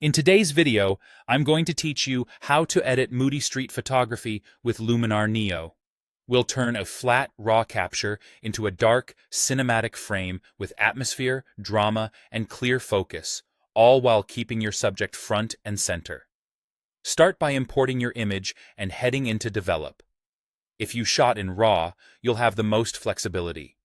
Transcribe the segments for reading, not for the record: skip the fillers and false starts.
In today's video, I'm going to teach you how to edit Moody street photography with Luminar Neo. We'll turn a flat, raw capture into a dark, cinematic frame with atmosphere, drama, and clear focus, all while keeping your subject front and center. Start by importing your image and heading into Develop. If you shot in RAW, you'll have the most flexibility.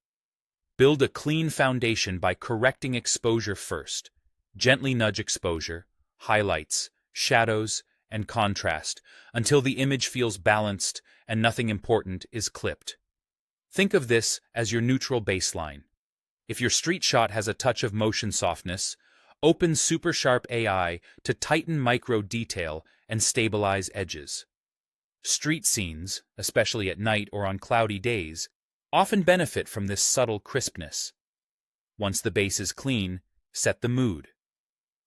Build a clean foundation by correcting exposure first. Gently nudge exposure, highlights, shadows, and contrast until the image feels balanced and nothing important is clipped. Think of this as your neutral baseline. If your street shot has a touch of motion softness, open Super Sharp AI to tighten micro detail and stabilize edges. Street scenes, especially at night or on cloudy days, often benefit from this subtle crispness. Once the base is clean, set the mood.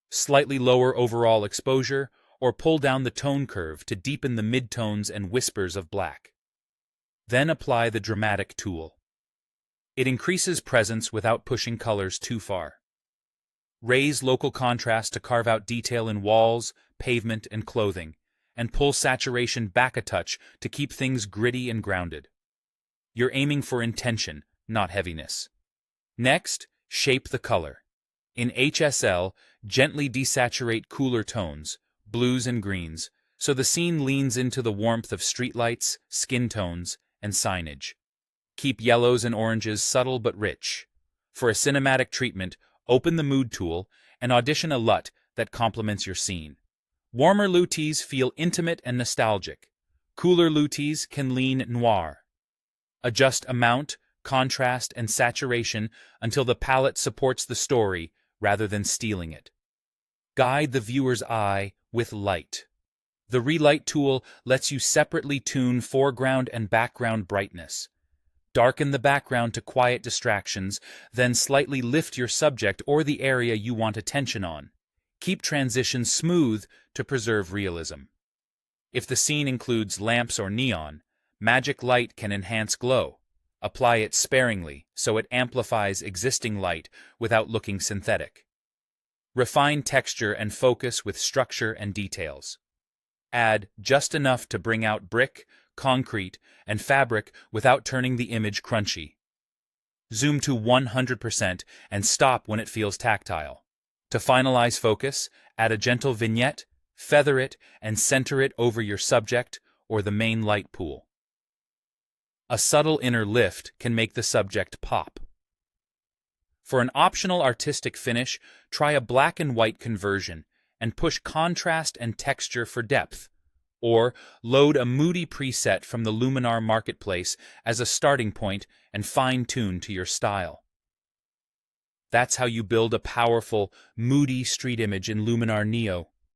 Slightly lower overall exposure, or pull down the tone curve to deepen the midtones and whispers of black. Then apply the dramatic tool. It increases presence without pushing colors too far. Raise local contrast to carve out detail in walls, pavement, and clothing, and pull saturation back a touch to keep things gritty and grounded. You're aiming for intention, not heaviness. Next, shape the color. In HSL, gently desaturate cooler tones, blues and greens, so the scene leans into the warmth of streetlights, skin tones, and signage. Keep yellows and oranges subtle but rich. For a cinematic treatment, open the Mood tool and audition a LUT that complements your scene. Warmer lutees feel intimate and nostalgic. Cooler lutees can lean noir. Adjust amount, contrast, and saturation until the palette supports the story rather than stealing it. Guide the viewer's eye with light. The Relight tool lets you separately tune foreground and background brightness. Darken the background to quiet distractions, then slightly lift your subject or the area you want attention on. Keep transitions smooth to preserve realism. If the scene includes lamps or neon, magic light can enhance glow. Apply it sparingly so it amplifies existing light without looking synthetic. Refine texture and focus with structure and details. Add just enough to bring out brick, concrete, and fabric without turning the image crunchy. Zoom to 100% and stop when it feels tactile. To finalize focus, add a gentle vignette, feather it, and center it over your subject or the main light pool. A subtle inner lift can make the subject pop. For an optional artistic finish, try a black and white conversion and push contrast and texture for depth, or load a Moody preset from the Luminar marketplace as a starting point and fine-tune to your style. That's how you build a powerful, moody street image in Luminar Neo.